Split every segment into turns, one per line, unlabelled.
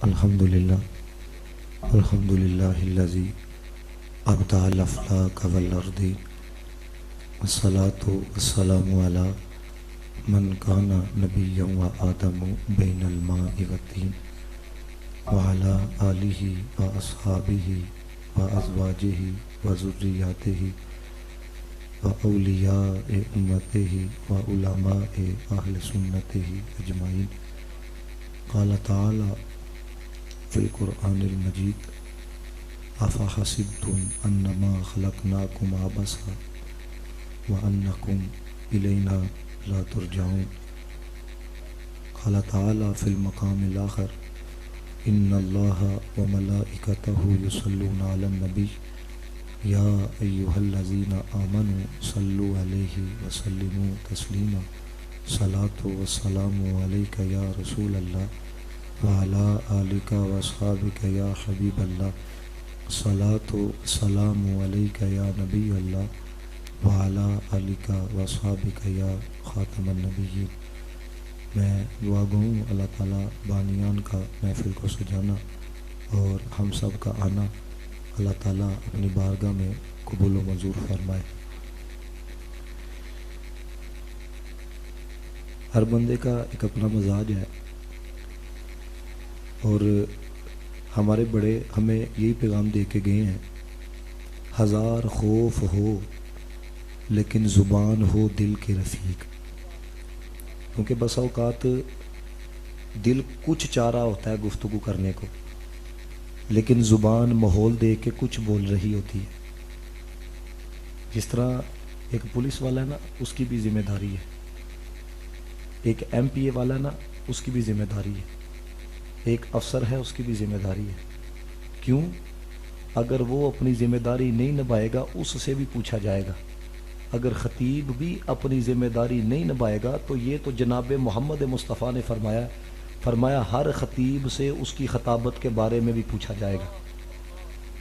الحمدللہ الحمدللہ الذی ابدع الافلاک والارض والصلاة والسلام علی من کان نبیا و آدم بین الماء والطین وعلی آلہ و اصحابہ و ازواجہ و ذریاتہ و اولیاء امتہ و علماء اہل سنتہ اجمعین۔ قال تعالی فی القرآن المجید افحسبتم انما خلقناکم عبثا وانکم الینا لا ترجعون۔ قال تعالی فی المقام الاخر ان اللہ وملائکتہ یصلون علی النبی یا ایہا الذین آمنوا صلوا علیہ وسلموا تسلیما۔ صلاۃ والسلام علیک یا رسول اللہ وعلی آلک واصحابک یا حبیب اللہ۔ صلاۃ والسلام علیک یا نبی اللہ وعلی آلک واصحابک یا خاتم النبیین۔ میں دعا گو ہوں اللہ تعالیٰ بانیان کا محفل کو سجانا اور ہم سب کا آنا اللہ تعالیٰ اپنی بارگاہ میں قبول و منظور فرمائے۔ ہر بندے کا ایک اپنا مزاج ہے اور ہمارے بڑے ہمیں یہی پیغام دے کے گئے ہیں، ہزار خوف ہو لیکن زبان ہو دل کے رفیق۔ کیونکہ بسا اوقات دل کچھ چاہ رہا ہوتا ہے گفتگو کرنے کو، لیکن زبان ماحول دے کے کچھ بول رہی ہوتی ہے۔ جس طرح ایک پولیس والا ہے نا، اس کی بھی ذمہ داری ہے، ایک ایم پی اے والا ہے نا، اس کی بھی ذمہ داری ہے، ایک افسر ہے، اس کی بھی ذمہ داری ہے۔ کیوں؟ اگر وہ اپنی ذمہ داری نہیں نبھائے گا اس سے بھی پوچھا جائے گا۔ اگر خطیب بھی اپنی ذمہ داری نہیں نبھائے گا تو یہ تو جناب محمد مصطفیٰ نے فرمایا ہر خطیب سے اس کی خطابت کے بارے میں بھی پوچھا جائے گا۔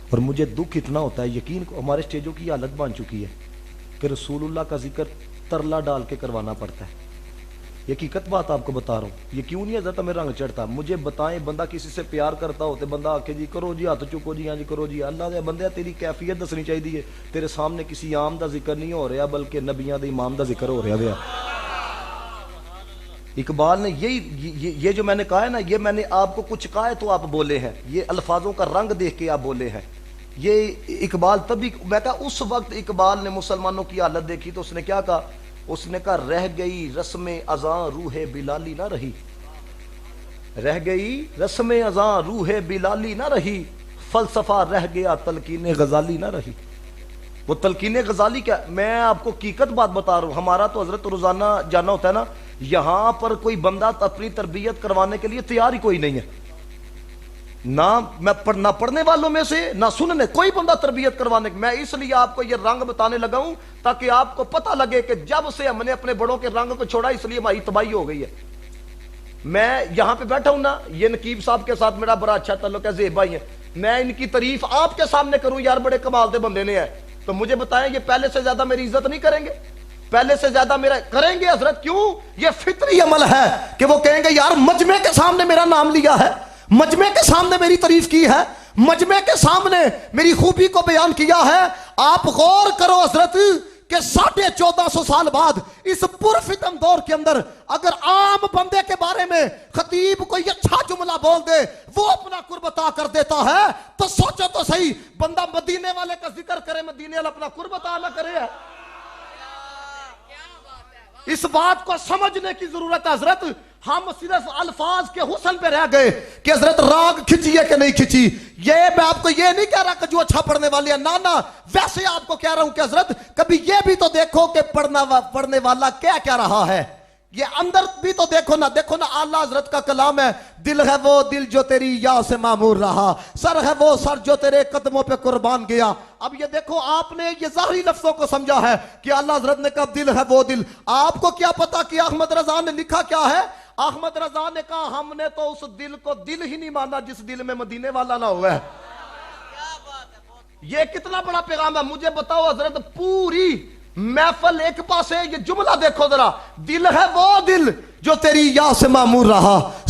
اور مجھے دکھ اتنا ہوتا ہے، یقین کو ہمارے اسٹیجوں کی حالت بن چکی ہے کہ رسول اللہ کا ذکر ترلا ڈال کے کروانا پڑتا ہے۔ یہ حقیقت بات آپ کو بتا رہا ہوں، یہ کیوں نہیں حضرت ہمیں رنگ چڑھتا؟ مجھے بتائیں، بندہ کسی سے پیار کرتا ہوتے بندہ آ کے جی کرو جی ہاتھ چکو جی ہاں جی کرو جی، اللہ دے بندے تیری کیفیت دسنی چاہیے، تیرے سامنے کسی عام دا ذکر نہیں ہو رہا بلکہ نبیاں دے امام دا ذکر ہو رہا ہے۔ اقبال نے یہ جو میں نے کہا ہے نا، یہ میں نے آپ کو کچھ کہا ہے تو آپ بولے ہیں، یہ الفاظوں کا رنگ دیکھ کے آپ بولے ہیں۔ یہ اقبال تبھی میں کہا اس وقت اقبال نے مسلمانوں کی حالت دیکھی تو اس نے کیا کہا؟ اس نے کہا رہ گئی رسم اذاں روح بلالی نہ رہی، رہ گئی رسم اذاں روح بلالی نہ رہی، فلسفہ رہ گیا تلقین غزالی نہ رہی۔ وہ تلقین غزالی کیا؟ میں آپ کو حقیقت بات بتا رہا ہوں، ہمارا تو حضرت روزانہ جانا ہوتا ہے نا، یہاں پر کوئی بندہ اپنی تربیت کروانے کے لیے تیار ہی کوئی نہیں ہے، نہ پڑھنے والوں میں سے نہ سننے، کوئی بندہ تربیت کروانے۔ میں اس لیے آپ کو یہ رنگ بتانے لگا ہوں تاکہ آپ کو پتہ لگے کہ جب سے ہم نے اپنے بڑوں کے رنگ کو چھوڑا اس لیے ہماری تباہی ہو گئی ہے۔ میں یہاں پہ بیٹھا ہوں نا، یہ نقیب صاحب کے ساتھ میرا بڑا اچھا تعلق ہے، زیب بھائی ہیں، میں ان کی تعریف آپ کے سامنے کروں یار بڑے کمال دے بندے نے ہے، تو مجھے بتائیں یہ پہلے سے زیادہ میری عزت نہیں کریں گے؟ پہلے سے زیادہ میرا کریں گے حضرت؟ کیوں؟ یہ فطری عمل ہے کہ وہ کہیں گے یار مجمع کے سامنے میرا نام لیا ہے، مجمع کے سامنے میری تعریف کی ہے، مجمع کے سامنے میری خوبی کو بیان کیا ہے۔ آپ غور کرو حضرت کہ 1450 سال بعد اس پرفتن دور کے اندر اگر عام بندے کے بارے میں خطیب کوئی اچھا جملہ بول دے، وہ اپنا قرب عطا کر دیتا ہے، تو سوچو تو صحیح، بندہ مدینے والے کا ذکر کرے، مدینے والا اپنا قرب عطا نہ کرے۔ اس بات کو سمجھنے کی ضرورت ہے حضرت۔ ہم صرف الفاظ کے حسن پہ رہ گئے کہ حضرت راگ کھچی ہے کہ نہیں کھچی۔ یہ میں آپ کو یہ نہیں کہہ رہا کہ جو اچھا پڑھنے والے ہیں، نانا ویسے آپ کو کہہ رہا ہوں کہ حضرت کبھی یہ بھی تو دیکھو کہ پڑھنے والا کیا کہہ رہا ہے، یہ اندر بھی تو دیکھو نا۔ دیکھو نا اعلیٰ حضرت کا کلام ہے، دل ہے وہ دل جو تیری یا سے معمور رہا، سر ہے وہ سر جو تیرے قدموں پہ قربان گیا۔ اب یہ دیکھو آپ نے یہ ظاہری لفظوں کو سمجھا ہے کہ اللہ حضرت نے کہا دل ہے وہ دل، آپ کو کیا پتا کہ احمد رضا نے لکھا کیا ہے؟ احمد رضا نے کہا ہم نے تو اس دل کو دل ہی نہیں مانا جس دل میں مدینے والا نہ ہوا ہے۔ یہ کتنا بڑا پیغام ہے، مجھے بتاؤ حضرت پوری محفل ایک پاس ہے، یہ جملہ دیکھو ذرا، دل ہے وہ دل جو تیری یا سے معمور رہا،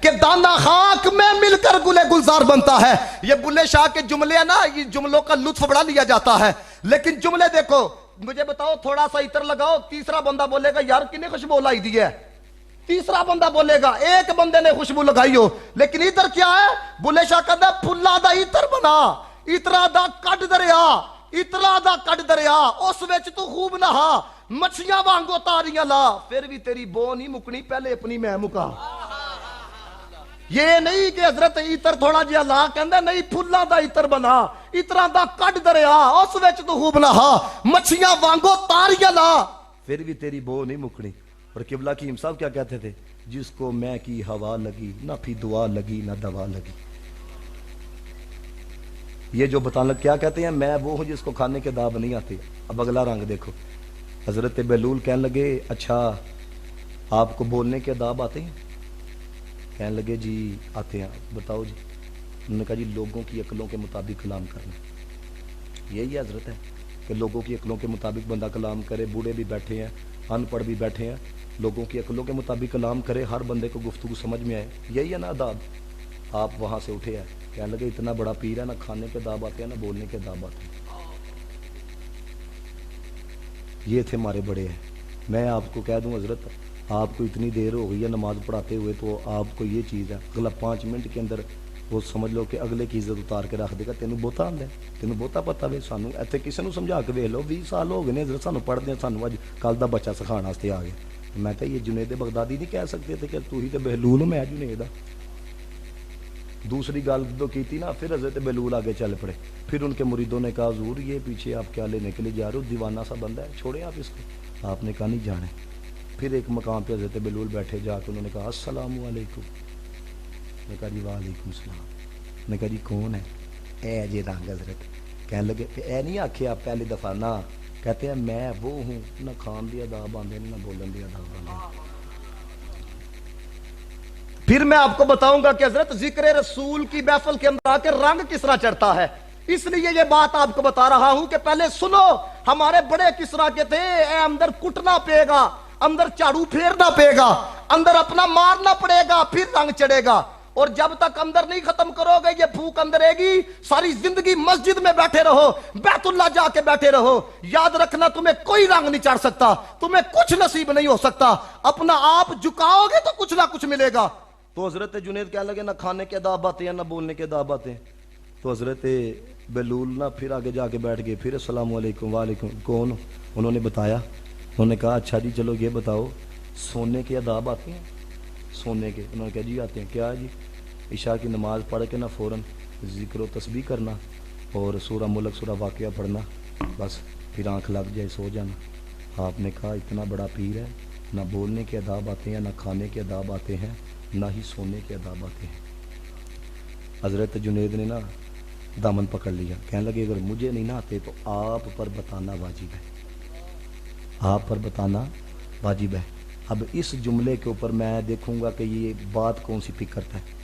کہ دانا خاک میں مل کر گلے گلزار بنتا ہے. یہ بلے شاہ کے جملے ہیں نا, یہ جملوں کا لطف بڑا لیا جاتا ہے, لیکن جملے دیکھو. مجھے بتاؤ تھوڑا سا عطر لگاؤ, تیسرا بندہ بولے گا یار کنے خوشبو لائی دی ہے. تیسرا بندہ بولے گا ایک بندے نے خوشبو لگائی ہو, لیکن عطر کیا ہے؟ بلے شاہ کہتا ہے پھلا دا عطر بنا, عطرا دا کڈ دریا, عطرا دا کڈ دریا, اس وچ تو خوب نہا, مچھیاں وانگو تاریاں لا, پھر بھی تیری بو نہیں مکنی, پہلے اپنی میں مکا. یہ نہیں کہ حضرت عطر تھوڑا جہا لا, کہندا نہیں پھلاں دا عطر بنا, عطراں دا کڈ دریا, اس وچ تو خوب نہا, مچھیاں وانگو تاریاں لا, پھر بھی تیری بو نہیں مکنی. اور قبلہ کی صاحب کیا کہتے تھے؟ جس کو میں کی ہوا لگی نہ پھی دعا لگی نہ دوا لگی. یہ جو بتانے لگ کیا کہتے ہیں, میں وہ ہوں جس کو کھانے کے داب نہیں آتے. اب اگلا رنگ دیکھو. حضرت بہلول کہنے لگے اچھا آپ کو بولنے کے داب آتے ہیں؟ کہنے لگے جی آتے ہیں. بتاؤ جی. انہوں نے کہا جی لوگوں کی عقلوں کے مطابق کلام کرنا. یہی حضرت ہے کہ لوگوں کی عقلوں کے مطابق بندہ کلام کرے. بوڑھے بھی بیٹھے ہیں, ان پڑھ بھی بیٹھے ہیں, لوگوں کی عقلوں کے مطابق کلام کرے, ہر بندے کو گفتگو سمجھ میں آئے. یہی ہے نا آداب. آپ وہاں سے اٹھے ہیں, کہنے لگے اتنا بڑا پیر ہے, نہ کھانے کے داب آتے ہیں نہ بولنے کے داب آتے ہیں. یہ تھے ہمارے بڑے ہیں. میں آپ کو کہہ دوں حضرت, آپ کو اتنی دیر ہو گئی ہے نماز پڑھاتے ہوئے, تو آپ کو یہ چیز ہے اگلا 5 منٹ کے اندر وہ سمجھ لو کہ اگلے کی عزت اتار کے رکھ دے گا. تینوں بہتا آندا ہے, تینوں بہتا پتا وے. سانو ایتھے کسی نو سمجھا کے ویکھ لو, 20 سال ہو گئے نے حضرت سانو پڑھدے, سانو اج کل دا بچہ سکھانے واسطے آ گیا. میں کہ یہ جنید بغدادی نہیں کہہ سکتے تھے کہ تو ہی تے بہلول, میں جنید. دوسری گل جو کی تھی نا, پھر حضرت بہلول آگے چل پڑے. پھر ان کے مریدوں نے کہا حضور یہ پیچھے آپ کیا لینے کے لیے جا رہے ہو, دیوانہ سا بندہ ہے, چھوڑیں آپ اس کو. آپ نے کہا نہیں جانے. پھر ایک مقام پہ حضرت بہلول بیٹھے, جا کے انہوں نے کہا السلام علیکم. میں کہا جی وعلیکم السلام. میں کہا جی کون ہے؟ اے جی رنگ حضرت. کہنے لگے اے نہیں آکھے آپ پہلی دفعہ نا, کہتے ہیں میں وہ ہوں, نہ کھان دی آداب آندے نہ بولن دی آداب آندے. پھر میں آپ کو بتاؤں گا کہ حضرت ذکر رسول کی محفل کے اندر آ کے رنگ کس طرح چڑھتا ہے. اس لیے یہ بات آپ کو بتا رہا ہوں کہ پہلے سنو ہمارے بڑے کس طرح کے تھے. اے اندر کٹنا پے گا, اندر جھاڑو پھیرنا پے گا, اندر اپنا مارنا پڑے گا, پھر رنگ چڑھے گا. اور جب تک اندر نہیں ختم کرو گے یہ بھوک اندر رہے گی. ساری زندگی مسجد میں بیٹھے رہو, بیت اللہ جا کے بیٹھے رہو, یاد رکھنا تمہیں کوئی رنگ نہیں چڑھ سکتا, تمہیں کچھ نصیب نہیں ہو سکتا. اپنا آپ جھکاؤ گے تو کچھ نہ کچھ ملے گا. تو حضرت جنید کہنے لگے نہ کھانے کے آداب آتے ہیں نہ بولنے کے آداب آتے ہیں. تو حضرت بہلول نہ پھر آگے جا کے بیٹھ گئے. پھر السلام علیکم. وعلیکم. کون؟ انہوں نے بتایا. انہوں نے کہا اچھا جی چلو یہ بتاؤ سونے کے آداب آتے ہیں؟ سونے کے. انہوں نے کہا جی آتے ہیں. کیا جی؟ عشاء کی نماز پڑھ کے نہ فوراً ذکر و تسبیح کرنا اور سورہ ملک سورہ واقعہ پڑھنا, بس پھر آنکھ لگ جائے سو جانا. آپ نے کہا اتنا بڑا پیر ہے, نہ بولنے کے آداب آتے ہیں نہ کھانے کے آداب آتے ہیں نہ ہی سونے کے آداب آتے ہیں. حضرت جنید نے نا دامن پکڑ لیا. کہنے لگے اگر مجھے نہیں نہ آتے تو آپ پر بتانا واجب ہے, آپ پر بتانا واجب ہے. اب اس جملے کے اوپر میں دیکھوں گا کہ یہ بات کون سی پک کرتا ہے.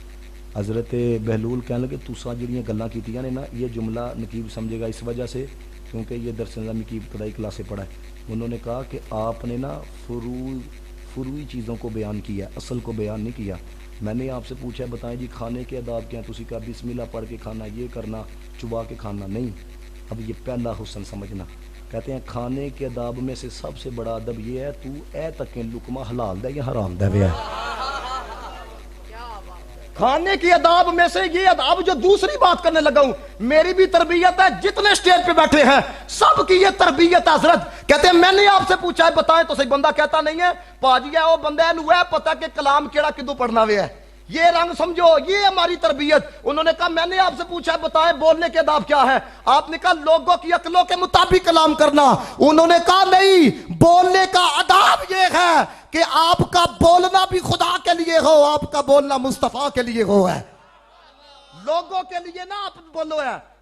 حضرت بہلول کہنے لگے تساں جڑیاں گلاں کیتیاں نے نا یہ جملہ نقیب سمجھے گا اس وجہ سے کیونکہ یہ درس نظامی کی ابتدائی کلاس سے پڑھا ہے. انہوں نے کہا کہ آپ نے نا فروعی چیزوں کو بیان کیا, اصل کو بیان نہیں کیا. میں نے آپ سے پوچھا ہے بتائیں جی کھانے کے آداب کیا ہیں, تسی کہا بسم اللہ پڑھ کے کھانا, یہ کرنا, چبا کے کھانا نہیں. اب یہ پہلا حسن سمجھنا. کہتے ہیں کھانے کے آداب میں سے سب سے بڑا ادب یہ ہے تو اے تک لقمہ حلال دا یا حرام دا ہے. کھانے کی آداب میں سے یہ آداب جو دوسری بات کرنے لگا ہوں, میری بھی تربیت ہے, جتنے سٹیج پہ بیٹھے ہیں سب کی یہ تربیت ہے. حضرت کہتے ہیں میں نے آپ سے پوچھا ہے بتائیں تو صحیح. بندہ کہتا نہیں ہے پاجی ہے وہ بندہ ہے پتہ کہ کلام کیڑا کدو پڑھنا ہوئے ہے. یہ رنگ سمجھو, یہ ہماری تربیت. انہوں نے کہا میں نے آپ سے پوچھا ہے بتائیں بولنے کے آداب کیا ہے. آپ نے کہا لوگوں کی عقلوں کے مطابق کلام کرنا. انہوں نے کہا نہیں, بولنے کا آداب یہ ہے کہ آپ کا بولنا بھی خدا کے لیے ہو, آپ کا بولنا مصطفیٰ کے لیے ہو ہے. لوگوں کے لیے نہ آپ بولو ہے.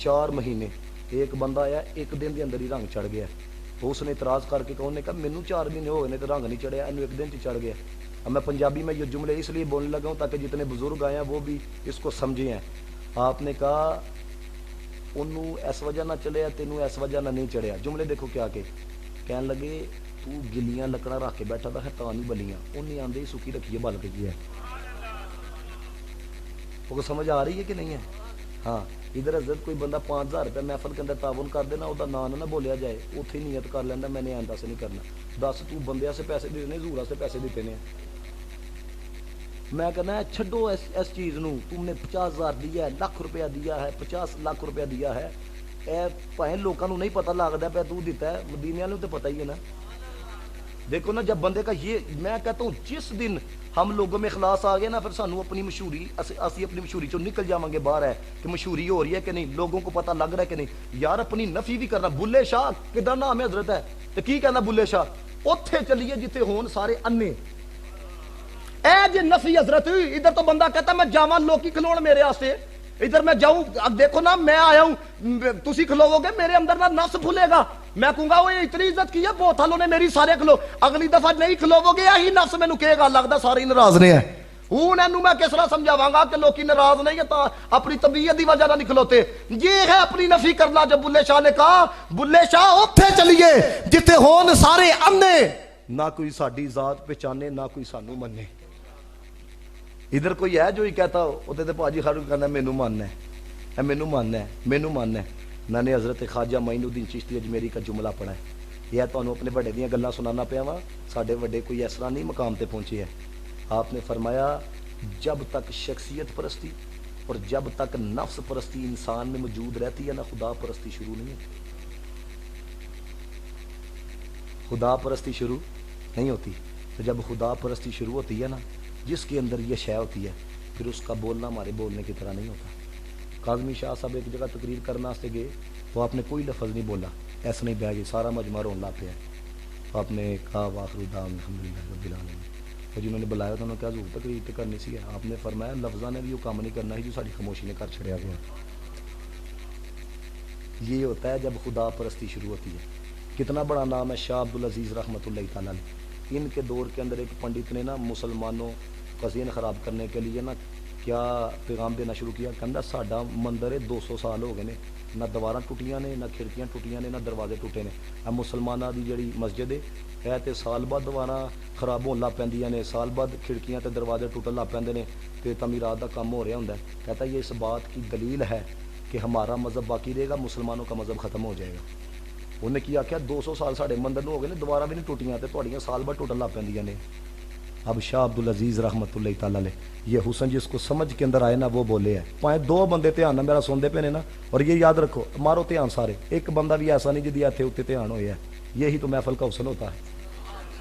4 مہینے ایک بندہ آیا ایک دن کے اندر ہی رنگ چڑھ گیا تو اس نے اعتراض کر کے انہوں نے کہا مینوں 4 مہینے ہو گئے تو رنگ نہیں چڑھیا انہوں ایک دن چ چڑھ گیا اب میں پنجابی میں یہ جملے اس لیے بولنے لگا ہوں تاکہ جتنے بزرگ آئے ہیں وہ بھی اس کو سمجھے ہیں آپ نے کہا انہوں اس وجہ نہ چڑھیا تینوں اس وجہ نہ نہیں چڑھیا جملے دیکھو کیا کہ کہنے لگے تو گلیاں لکڑا رکھ کے بیٹھا تھا ہے تاں نہیں بلیاں انہیں آندے ہی سکی رکھیے بل کے کیا ہے وہ سمجھ آ رہی ہے کہ نہیں ہے ہاں ادھر حضرت کوئی بندہ 5000 روپے محفل کے اندر تعاون کر دینا وہ نام نہ بولیا جائے اتنے نیت کر لینا میں نے آئندہ سے نہیں کرنا دس تو بندے سے پیسے دینے زورا سے پیسے دیتے ہیں میں کہنا ہے چھڈو اس چیز نو تم نے 50,000 دیا ہے لاکھ روپیہ دیا ہے 50 لاکھ روپیہ دیا ہے اے پائیں لوگوں کو نہیں پتہ لگتا پہ تو دیتا ہے مدینے والوں تو پتہ ہی ہے نا دیکھو نا جب بندے کا یہ میں کہتا ہوں جس دن ہم لوگوں میں اخلاص آ گیا نا پھر سانو اپنی مشہوری اسی اپنی مشہوری چوں نکل جاواں گے باہر ہے کہ مشہوری ہو رہی ہے کہ نہیں لوگوں کو پتہ لگ رہا ہے کہ نہیں یار اپنی نفی بھی کرنا بلے شاہ کدھر نام ہے حضرت ہے تو کی کہنا بلے شاہ اوتھے چلیے جتھے ہون سارے انے اے جے نفی حضرت ادھر تو بندہ کہتا میں جاواں لوکی کھلون میرے واسطے ادھر میں جاؤں اب دیکھو نا میں آیا ہوں تسی کھلوو گے میرے اندر نہ نفس بھولے گا میں کہوں گا وہ اتنی عزت کی ہے بہت حالوں نے میری سارے کھلو اگلی دفعہ نہیں کھلوو گے یہی نفس میں کہے گا لگتا سارے ناراض نے ہیں ہوں انہوں میں کس طرح سمجھاواں گا کہ لوکی ناراض نہیں ہے اپنی طبیعت دی وجہ نہ نہیں کھلوتے یہ ہے اپنی نفی کرنا جب بلے شاہ نے کہا بلے شاہ اوتھے چلیے جتے ہون سارے انے نہ کوئی ساڈی ذات پہچانے نہ کوئی سانو مننے ادھر کوئی ہے جو ہی کہتا ہو تے پاجی خاڑو کہنا مینوں ماننا ہے مینوں ماننا ہے مینوں ماننا ہے میں نے حضرت خواجہ معین الدین چشتی اجمیری کا جملہ پڑھا ہے یہ تانوں اپنے بڑے دیاں گلاں سنانا پیا وا ساڈے بڑے کوئی اس طرح نہیں مقام تے پہنچے ہے آپ نے فرمایا جب تک شخصیت پرستی اور جب تک نفس پرستی انسان میں موجود رہتی ہے نا خدا پرستی شروع نہیں ہوتی خدا پرستی شروع نہیں ہوتی تو جب خدا پرستی شروع ہوتی ہے نا جس کے اندر یہ شے ہوتی ہے پھر اس کا بولنا ہمارے بولنے کی طرح نہیں ہوتا کاظمی شاہ صاحب ایک جگہ تقریر کرنا سے گئے تو آپ نے کوئی لفظ نہیں بولا ایسا نہیں بہ گئی سارا مجمع رونا پہ ہے تو آپ نے کہا واخر دعوانا الحمدللہ رب العالمین اور جنہوں نے بلایا تو انہوں نے کہا ضرور تقریر تو کرنی سی ہے آپ نے فرمایا لفظاں نے بھی وہ کام نہیں کرنا ہی جو ساری خاموشی نے کر چھڑیا گیا یہ ہوتا ہے جب خدا پرستی شروع ہوتی ہے کتنا بڑا نام ہے شاہ عبدالعزیز رحمۃ اللہ تعالیٰ نے ان کے دور کے اندر ایک پنڈت نے نا مسلمانوں کا ذہن خراب کرنے کے لیے نا کیا پیغام دینا شروع کیا کہندا ساڈا مندر ہے 200 سال ہو گئے نے نہ دیواراں ٹوٹیاں نے نہ کھڑکیاں ٹوٹیاں نے نہ دروازے ٹوٹے نے اب مسلماناں دی جڑی مسجد ہے تے سال بعد دیواراں خراب ہون لگ پیندیاں نے سال بعد کھڑکیاں تے دروازے ٹوٹن لگ پیندے نے تے تعمیرات دا کام ہو رہا ہوندا ہے کہتا یہ اس بات کی دلیل ہے کہ ہمارا مذہب باقی رہے گا مسلمانوں کا مذہب ختم ہو جائے گا انہوں نے کیا کیا 200 سال ساڈے مندر نو ہو گئے نے دوبارہ بھی نہیں ٹوٹیاں تے تہاڈیاں سال بعد ٹوٹن لگ پیندیاں نے اب شاہ عبدالعزیز رحمۃ اللہ تعالیٰ نے یہ حسن جس کو سمجھ کے اندر آئے نا وہ بولے ہے پائیں 2 بندے دھیان نہ میرا سنتے پے نے نا اور یہ یاد رکھو مارو دھیان سارے ایک بندہ بھی ایسا نہیں جدی اتنے اتنے دھیان ہوئے ہے یہی تو محفل کا حسن ہوتا ہے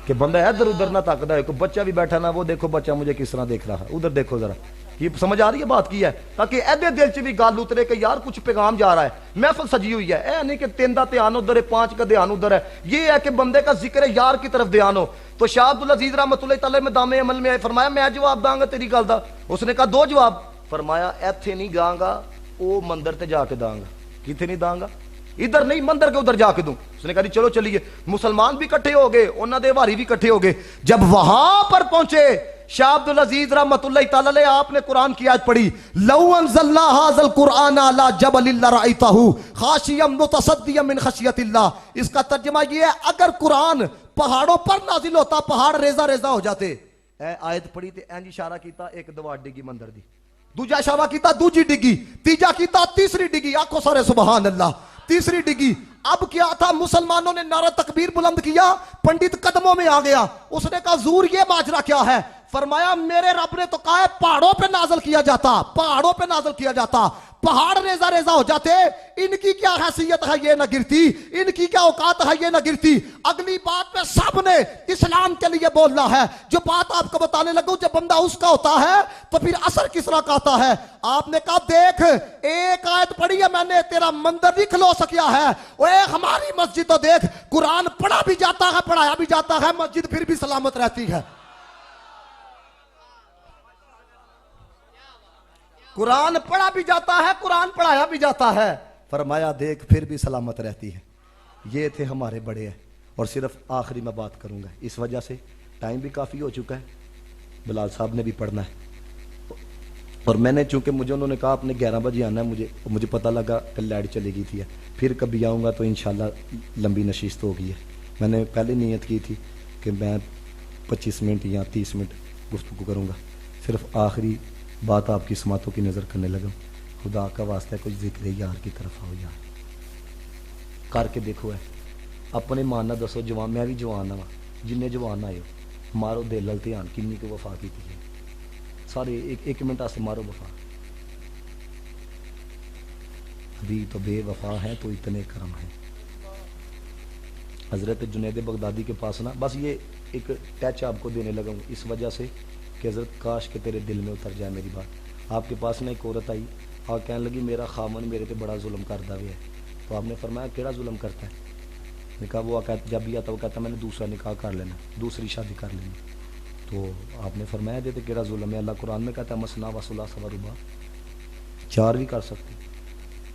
کہ بندہ ادھر ادھر نہ تاکتا ہے کوئی بچہ بھی بیٹھا نا وہ دیکھو بچہ مجھے کس طرح دیکھ رہا ہے ادھر دیکھو ذرا یہ سمجھ آ رہی ہے بات کی ہے تاکہ ایدے دل چ بھی گل اترے کہ یار کچھ پیغام جا رہا ہے محفل سجی ہوئی ہے اے نہیں کہ 3 دا دھیان ادھر ہے 5 کا دھیان ادھر ہے یہ ہے کہ بندے کا ذکر یار کی طرف دھیان ہو تو شاہ عبدالعزیز رحمۃ اللہ تعالی میں دامے عمل میں فرمایا میں جواب داں گا تیری گل دا اس نے کہا 2 جواب فرمایا ایتھے نہیں گاں گا او مندر تے جا کے داں گا کتنے نہیں داں گا ادھر نہیں مندر کے ادھر جا کے دوں اس نے کہا چلو چلیے مسلمان بھی کٹھے ہو گئے انہاں دے واری بھی کٹھے ہو گئے جب وہاں پر پہنچے شاہ عبدالعزیز رحمۃ اللہ تعالی علیہ آپ نے قرآن کی آیت پڑھی لو انزلنا هذا القرآن على جبل لرأيته خاشعا متصدعا من خشیۃ اللہ اس کا ترجمہ یہ ہے اگر قرآن پہاڑوں پر نازل ہوتا پہاڑ ریزہ ریزہ ہو جاتے اے آیت پڑھی تے انج اشارہ کیتا ایک دیوار ڈگی مندر دی دوجا اشارہ کیتا دوجی ڈگی تیجا کیتا تیسری ڈگی آکھو سارے سبحان اللہ تیسری ڈگی اب کیا تھا مسلمانوں نے نعرہ تکبیر بلند کیا پنڈت قدموں میں آ گیا اس نے کہا حضور یہ ماجرا کیا ہے فرمایا میرے رب نے تو کہا ہے پہاڑوں پہ نازل کیا جاتا پہاڑوں پہ نازل کیا جاتا پہاڑ ریزہ ریزہ ہو جاتے ان کی کیا حیثیت ہے یہ نہ گرتی ان کی کیا اوقات ہے یہ نہ گرتی اگلی بات پہ سب نے اسلام کے لیے بولنا ہے جو بات آپ کو بتانے لگوں جب بندہ اس کا ہوتا ہے تو پھر اثر کس طرح کا آتا ہے آپ نے کہا دیکھ ایک آیت پڑھی ہے میں نے تیرا مندر نہیں کھلو سکیا ہے وہ ایک ہماری مسجد تو دیکھ قرآن پڑھا بھی جاتا ہے پڑھایا بھی جاتا ہے مسجد پھر بھی سلامت رہتی ہے قرآن پڑھا بھی جاتا ہے قرآن پڑھایا بھی جاتا ہے فرمایا دیکھ پھر بھی سلامت رہتی ہے. یہ تھے ہمارے بڑے ہیں. اور صرف آخری میں بات کروں گا اس وجہ سے ٹائم بھی کافی ہو چکا ہے, بلال صاحب نے بھی پڑھنا ہے, اور میں نے چونکہ مجھے انہوں نے کہا آپ نے 11 بجے آنا ہے, مجھے پتہ لگا کل لائٹ چلی گئی تھی, پھر کبھی آؤں گا تو انشاءاللہ لمبی نشست ہوگی ہے. میں نے پہلے نیت کی تھی کہ میں 25 منٹ یا 30 منٹ گفتگو کروں گا, صرف آخری بات آپ کی سماعتوں کی نظر کرنے لگا. خدا کا واسطہ ہے کچھ ذکر یار کی طرف آؤ یار, کر کے دیکھو ہے اپنے ماننا دسو. جوان میں بھی جوان ہاں, جن جوان آئے ہو مارو دل دھیان کنی کو وفا کی تھی سارے ایک منٹ واسطے مارو وفا. ابھی تو بے وفا ہے تو اتنے کرم ہے. حضرت جنید بغدادی کے پاس نا بس یہ ایک ٹچ آپ کو دینے لگا ہوں اس وجہ سے کہ حضرت کاش کہ تیرے دل میں اتر جائے میری بات. آپ کے پاس نا ایک عورت آئی اور کہنے لگی میرا خامن میرے پہ بڑا ظلم کرتا بھی ہے. تو آپ نے فرمایا کیڑا ظلم کرتا ہے؟ نے کہا وہ جب بھی آتا وہ کہتا میں نے دوسرا نکاح کر لینا, دوسری شادی کر لینی. تو آپ نے فرمایا دیتے کیڑا ظلم ہے؟ اللہ قرآن میں کہتا ہے مسنا و ثلاث و رباع, 4 بھی کر سکتے.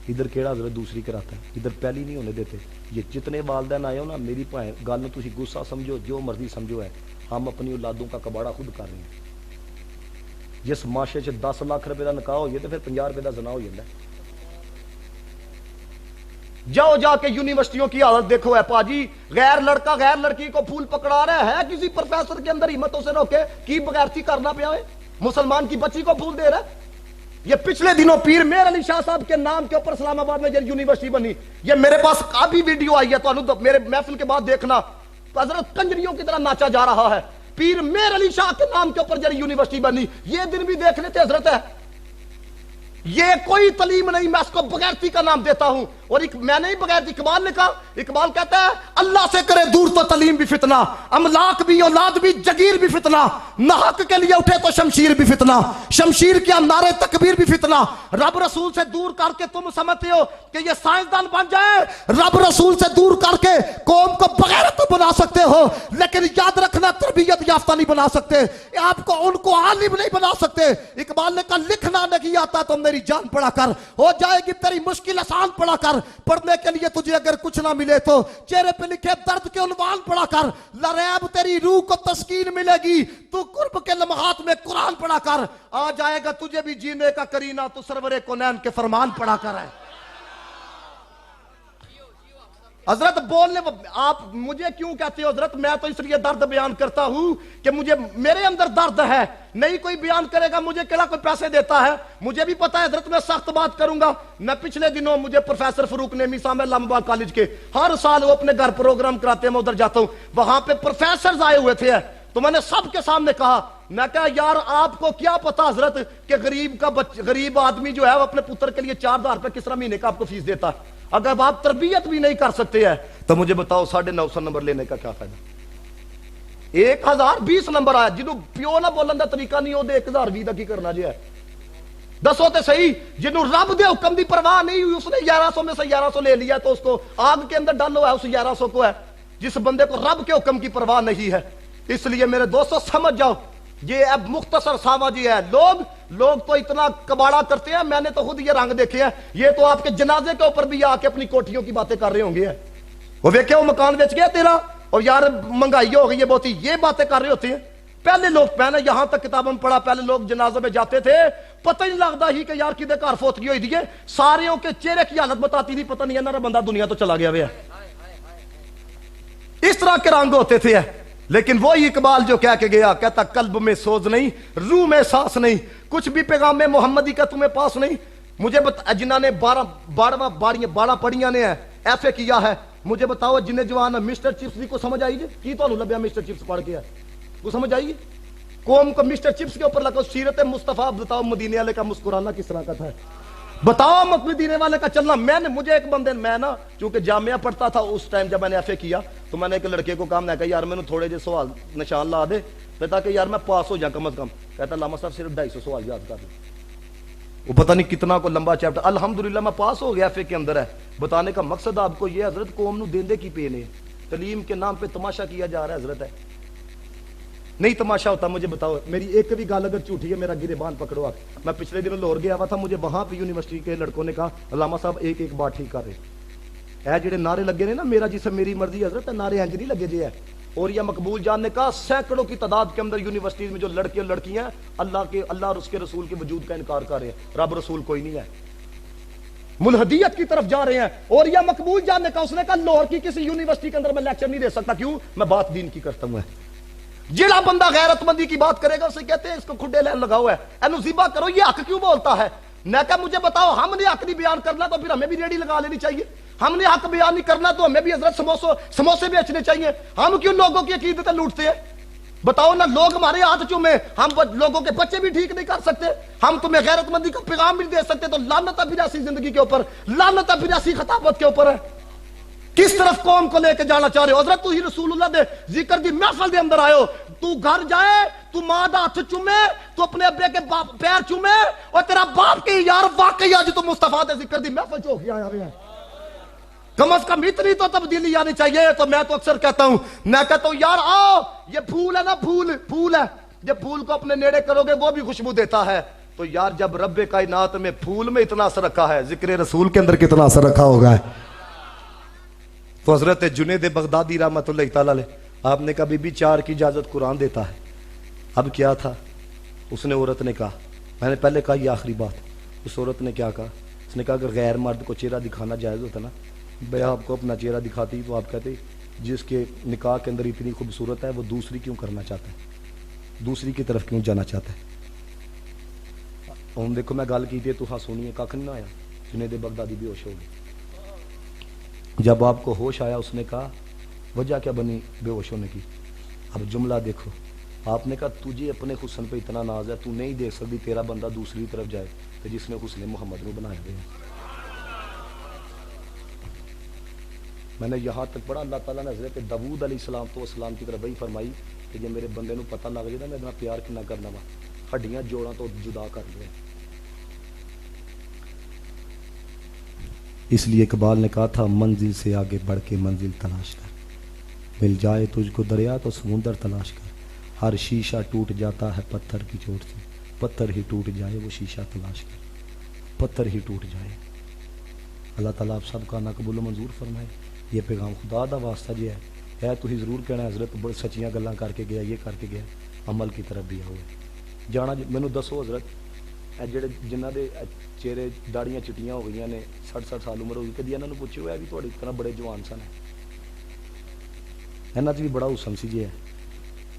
ادھر کیڑا حضرت دوسری کراتا ہے, ادھر پہلی نہیں ہونے دیتے. یہ جتنے والدین آئے ہو نا میری گل میں تسی غصہ سمجھو جو مرضی سمجھو ہے, ہم اپنی اولادوں کا کباڑا خود کر رہے ہیں. جس معاشرے سے 10 لاکھ روپے کا نکاح ہوئی تو پھر 50 روپے کا زنا ہو جاتا ہے. جاؤ جا کے یونیورسٹیوں کی حالت دیکھو ہے پاجی, غیر لڑکا غیر لڑکی کو پھول پکڑا رہا ہے, کسی پروفیسر کے اندر ہمتوں سے روکے کی بغیرتی کرنا پیا ہے, مسلمان کی بچی کو پھول دے رہا ہے. یہ پچھلے دنوں پیر میر علی شاہ صاحب کے نام کے اوپر اسلام آباد میں یونیورسٹی بنی, یہ میرے پاس ابھی ویڈیو آئی ہے تو میرے محفل کے بعد دیکھنا, حضرت کنجریوں کی طرح ناچا جا رہا ہے. پیر میر علی شاہ کے نام کے اوپر یونیورسٹی بنی, یہ دن بھی دیکھ لیتے حضرت ہے. یہ کوئی تعلیم نہیں, میں اس کو بغیرتی کا نام دیتا ہوں. اور میں نہیں بغیرتی, اقبال نے کہا, اقبال کہتا ہے اللہ سے کرے دور تو تعلیم بھی فتنہ, املاک بھی اولاد بھی جگیر بھی فتنہ, ناحق کے لیے اٹھے تو شمشیر بھی فتنہ, شمشیر کیا نعرے تکبیر بھی فتنہ. رب رسول سے دور کر کے تم سمجھتے ہو کہ یہ سائنسدان بن جائے, رب رسول سے دور کر کے قوم کو بغیرت بنا سکتے ہو, لیکن یاد رکھنا تربیت یافتہ نہیں بنا سکتے, آپ کو ان کو عالم نہیں بنا سکتے. اقبال نے کہا لکھنا نہیں آتا تو میری جان پڑھا کر, ہو جائے گی تیری مشکل آسان پڑھا کر. پڑھنے کے لیے تجھے اگر کچھ نہ ملے تو چہرے پہ لکھے درد کے عنوان پڑھا کر. لریب تیری روح کو تسکین ملے گی, تو قرب کے لمحات میں قرآن پڑھا کر. آ جائے گا تجھے بھی جینے کا کرینہ, تو سرور کونین کے فرمان پڑھا کر ہے. حضرت بولنے آپ مجھے کیوں کہتے ہو حضرت؟ میں تو اس لیے درد بیان کرتا ہوں کہ میرے اندر درد ہے, نہیں کوئی بیان کرے گا, مجھے کہلا کوئی پیسے دیتا ہے. مجھے بھی پتا ہے حضرت میں سخت بات کروں گا. میں پچھلے دنوں مجھے پروفیسر فروق نعیمی صاحب علامہ آباد کالج کے ہر سال وہ اپنے گھر پروگرام کراتے ہیں, میں ادھر جاتا ہوں, وہاں پہ پروفیسرز آئے ہوئے تھے. تو میں نے سب کے سامنے کہا, میں کہا یار آپ کو کیا پتا حضرت کہ غریب آدمی جو ہے وہ اپنے پتر کے لیے 4000 روپے کس طرح مہینے کا آپ کو فیس دیتا ہے. اگر آپ تربیت بھی نہیں کر سکتے ہیں تو مجھے بتاؤ 950 نمبر لینے کا کیا فائدہ؟ 1020 نمبر آیا, جنہوں پیو نہ بولن دا طریقہ نہیں ہو دے 1020 دا کی کرنا جی ہے. دسو تے صحیح, جنہوں رب دے حکم دی پرواہ نہیں ہوئی, اس نے 1100 میں سے 1100 لے لیا تو اس کو آگ کے اندر ڈال ہوا ہے, اس 1100 کو ہے. جس بندے کو رب کے حکم کی پرواہ نہیں ہے. اس لیے میرے دوستو سمجھ جاؤ, یہ اب مختصر ساوا جی ہے. لوگ تو اتنا کباڑا کرتے ہیں, میں نے تو خود یہ رنگ دیکھے ہیں. یہ تو آپ کے جنازے کے اوپر بھی آ کے اپنی کوٹھیوں کی باتیں کر رہے ہوں گے. وہ دیکھے وہ مکان بیچ گیا تیرا, اور یار مہنگائی ہو گئی ہے بہت, یہ باتیں کر رہے ہوتے ہیں. پہلے لوگ, میں نے یہاں تک کتابوں میں پڑھا, پہلے لوگ جنازے میں جاتے تھے, پتہ ہی نہیں لگتا ہی کہ یار کدے گھر فوتگی ہوئی دیئے, ساریوں کے چہرے کی حالت بتاتی نہیں, پتہ نہیں ہے نا بندہ دنیا تو چلا گیا ہے. اس طرح کے رنگ ہوتے تھے. لیکن وہی اقبال جو کہہ کے گیا, کہتا قلب میں سوز نہیں, روح میں سانس نہیں, کچھ بھی پیغام محمدی کا تمہیں پاس نہیں. مجھے جنہاں نے 12 پڑھیاں نے ایف اے کیا ہے, مجھے بتاؤ جنہیں جوان مسٹر چپس کو سمجھ آئی جی کی تو لبیا مسٹر چپس پڑھ کے ہے وہ سمجھ آئی. قوم کو مسٹر چپس کے اوپر لگا, سیرت مصطفیٰ بتاؤ مدینے والے کا مسکرانا کس طرح کا تھا, بتاؤ مدینے والے کا چلنا. مجھے ایک بندے, میں نا چونکہ جامعہ پڑھتا تھا اس ٹائم جب میں نے ایف اے کیا, تو میں نے ایک لڑکے کو کہا, میں کہا یار میں نے تھوڑے جے سوال نشان لا دے تاکہ یار میں پاس ہو جاؤں کم از کم. کہتا علامہ صاحب صرف 250 سوال یاد کر لیں. وہ پتہ نہیں کتنا کو لمبا چیپٹر. الحمدللہ میں پاس ہو گیا ایف اے کے اندر ہے. بتانے کا مقصد آپ کو یہ حضرت قوم نو دیندے کی پین ہے, تعلیم کے نام پہ تماشا کیا جا رہا ہے حضرت ہے. نہیں تماشا ہوتا مجھے بتاؤ, میری ایک بھی گال اگر جھوٹی ہے میرا گریبان پکڑو آپ. میں پچھلے دنوں لاہور گیا ہوا تھا, مجھے وہاں پہ یونیورسٹی کے لڑکوں نے کہا علامہ صاحب ایک ایک بات ٹھیک کر رہے اے جڑے نعرے لگے نے نا میرا جسم میری مرضی حضرت, نعرے انج نہیں لگے جے ہے. اور یہ مقبول جان نے کہا سینکڑوں کی تعداد کے اندر یونیورسٹیز میں جو لڑکے اور لڑکیاں اللہ اور اس کے رسول کے وجود کا انکار کر رہے ہیں, رب رسول کوئی نہیں ہے, ملحدیت کی طرف جا رہے ہیں. اور یہ مقبول جان نے کہا, اس نے کہا لاہور کی کسی یونیورسٹی کے اندر میں لیکچر نہیں دے سکتا, کیوں, میں بات دین کی کرتا ہوں. جڑا بندہ غیرت مندی کی بات کرے گا اسے کہتے ہیں اس کو کھڈے لین لگا ہوا ہے, اینو ذبح کرو, یہ حق کیوں بولتا ہے. میں کہا مجھے بتاؤ, ہم نے حق نہیں بیان کرنا تو پھر ہمیں بھی ریڈی لگا لینی چاہیے. ہم نے حق بیان نہیں کرنا تو ہمیں بھی حضرت سموسے بیچنے چاہیے. ہم کیوں لوگوں کی عقیدتیں لوٹتے ہیں؟ بتاؤ نا, لوگ ہمارے ہاتھ چومے, ہم لوگوں کے بچے بھی ٹھیک نہیں کر سکتے, ہم تمہیں غیرت مندی کا پیغام بھی دے سکتے, تو لعنت اب ایسی زندگی کے اوپر, لعنت اب ایسی خطابت کے اوپر ہے. کس طرف قوم کو لے کے جانا چاہ رہے ہو حضرت؟ تو ہی رسول اللہ دے ذکر دی محفل دے اندر آئے ہو, تو گھر جائے, تو ماں دا ہاتھ چومے, تو اپنے ابے کے پیر چومے, اور تیرا باپ کے یار واقعی آج تو مصطفیٰ دے ذکر دی محفل چوک کے آیا رہے ہیں. کم از کم اتنی تو تبدیلی آنی چاہیے. تو میں تو اکثر کہتا ہوں یار آؤ, یہ پھول ہے نا, پھول ہے, جب پھول کو اپنے نیڑے کرو گے وہ بھی خوشبو دیتا ہے. تو یار جب رب کائنات میں پھول میں اتنا اثر رکھا ہے, ذکر رسول کے اندر کتنا اثر رکھا ہوگا ہے. تو حضرت جنید بغدادی رحمت اللہ تعالی علیہ, آپ نے کہا بی بی 4 کی اجازت قرآن دیتا ہے. اب کیا تھا, اس نے عورت نے کہا, میں نے پہلے کہا یہ آخری بات, اس عورت نے کیا کہا, اس نے کہا اگر غیر مرد کو چہرہ دکھانا جائز ہوتا نا, بھئی آپ کو اپنا چہرہ دکھاتی تو آپ کہتے جس کے نکاح کے اندر اتنی خوبصورت ہے وہ دوسری کیوں کرنا چاہتا ہے, دوسری کی طرف کیوں جانا چاہتا ہے. دیکھو میں گل کی تھی تو ہاں سنیے, کھ نہیں آیا, جنید بغدادی بے ہوش ہو گئی. جب آپ کو ہوش آیا اس نے کہا وجہ کیا بنی بے ہوش ہونے کی. اب جملہ دیکھو, آپ نے کہا تجھے اپنے حسن پہ اتنا ناز ہے, تو نہیں دیکھ سکتی تیرا بندہ دوسری طرف جائے تو جس نے حسن محمد کو بنایا گیا. میں نے یہاں تک پڑھا, اللہ تعالیٰ نے حضرت داؤد علیہ السلام تو اسلام کی طرف وہی فرمائی کہ جب میرے بندے نو پتہ لگ جائے نا میں اتنا پیار کنا کرنا وا, ہڈیاں جوڑاں تو جدا کر دے. اس لیے اقبال نے کہا تھا منزل سے آگے بڑھ کے منزل تلاش کر, مل جائے تجھ کو دریا تو سمندر تلاش کر, ہر شیشہ ٹوٹ جاتا ہے پتھر کی چوٹ سے, پتھر ہی ٹوٹ جائے وہ شیشہ تلاش کر, پتھر ہی ٹوٹ جائے. اللہ تعالیٰ آپ سب کا قبول و منظور فرمائے. یہ پیغام خدا دا واسطہ جی ہے تو ہی ضرور کہنا حضرت بڑی سچیاں گلاں کر کے گیا, یہ کر کے گیا, عمل کی طرف بھی ہوئے جانا. مینوں دسو حضرت جڑے جنہ دے چہرے داڑیاں چٹیاں ہو گئی نے, 60 سال عمر ہو گئی, کدی انہوں نے پوچھو ہے بھی تھوڑی طرح بڑے جوان سن, انہاں بھی بڑا حسن سی جی ہے,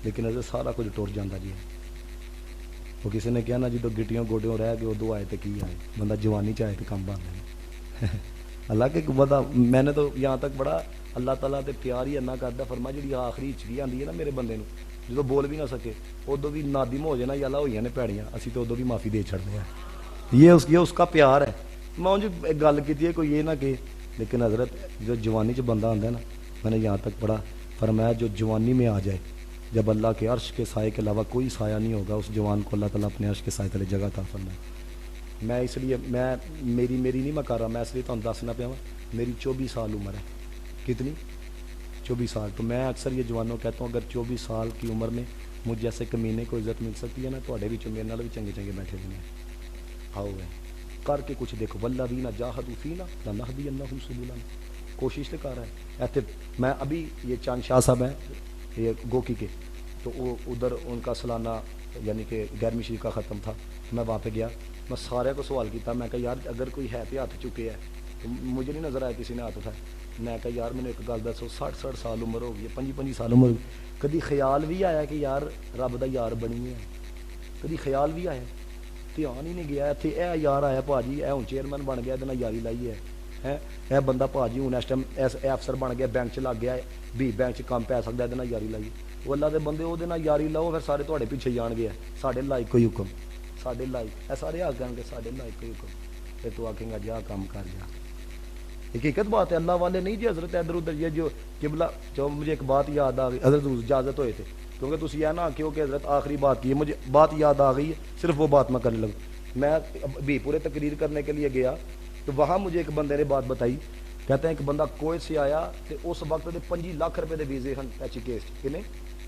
لیکن حضرت سارا کچھ ٹر جاتا جی ہے. وہ کسی نے کہا نا جدو گٹیوں گوڈیوں رہ گئے ادو آئے تو کی آئے, بندہ جوانی چاہے تو کم بن رہے. اللہ کے بندہ میں نے تو یہاں تک بڑا اللہ تعالیٰ تے پیار ہی اتنا کرتا, فرما جی آخری ہچکی آتی ہے نا میرے بندے نو, جدو بول بھی نہ سکے ادو بھی نادم ہو جائے نا, یالا ہوئی نے پیڑیاں, اسی تو ادو بھی معافی دے چھڑتے ہیں. یہ اس کا پیار ہے. میں انج گل کی ہے کوئی یہ نہ کہ, لیکن حضرت جو جوانی چ بندہ آتا ہے نا, میں نے یہاں تک پڑھا فرمایا جو جوانی میں آ جائے, جب اللہ کے عرش کے سائے کے علاوہ کوئی سایہ نہیں ہوگا, اس جوان کو اللہ تعالیٰ اپنے عرش کے سائے تلے جگہ عطا فرمائے. میں اس لیے میں میری نہیں میں کر رہا, میں اس لیے تمہیں دسنا پیا, میری 24 سال عمر ہے. کتنی 24 سال. تو میں اکثر یہ جوانوں کہتا ہوں اگر 24 سال کی عمر میں مجھ جیسے کمینے کو عزت مل سکتی ہے نا, تو میرے نال بھی چنگے چنگے بیٹھے ہوئے ہیں. آؤ کر کے کچھ دیکھو, والذین جاہدوا فینا لنہدینہم سبلنا, کوشش تو کر رہا ہے. ایسے میں ابھی یہ چاند شاہ صاحب ہیں یہ گوکی کے, تو وہ ادھر ان کا سالانہ یعنی کہ 11ویں شریف کا ختم تھا, میں وہاں پہ گیا, میں سارے کو سوال کیا, میں کہا یار اگر کوئی ہے تو ہاتھ چکے ہے, تو مجھے نہیں نظر آیا کسی نے ہاتھ اٹھایا. میں کہا یار میں نے ایک گل دسو, 60 سال عمر ہو گئی, 25 سال عمر, کدی خیال بھی آیا کہ یار رب دا یار بنی ہے, کدی خیال بھی آیا, دھیان ہی نہیں گیا. اتنے اے یار آیا بھا جی, اے ہوں چیئرمین بن گیا, یہ یاری لائی ہے, اے بندہ بھا جی ہوں اس ٹائم اے افسر بن گیا, بینک چ لگ گیا, بھی بینک چ کام پی سکتا, یہ یاری لائی. وہ اللہ دے بندے وہ یاری لاؤ, پھر سارے تھوڑے پیچھے جان گے, ساڈے لائق کوئی حکم, ساڈے لائق, اے سارے آ گئے ساڈے لائق کوئی حکم, پھر تو آکھیں گا جا کام کر جا. حقیقت بات ہے, اللہ والے نہیں جی حضرت ادھر ادھر. یہ جو قبلہ جو مجھے ایک بات یاد آ گئی, حضرت اجازت ہوئے تھے, کیونکہ تسی یہ نہ آکھو کہ حضرت آخری بات کی ہے, مجھے بات یاد آ گئی ہے, صرف وہ بات میں کرنے لگا. میں بھی پورے تقریر کرنے کے لیے گیا, تو وہاں مجھے ایک بندے نے بات بتائی, کہتے ہیں ایک بندہ کویت سے آیا, تو اس وقت 25 لاکھ روپے دے ویزے ہیں ایچ کیس, کنے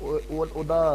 ਉਹਦਾ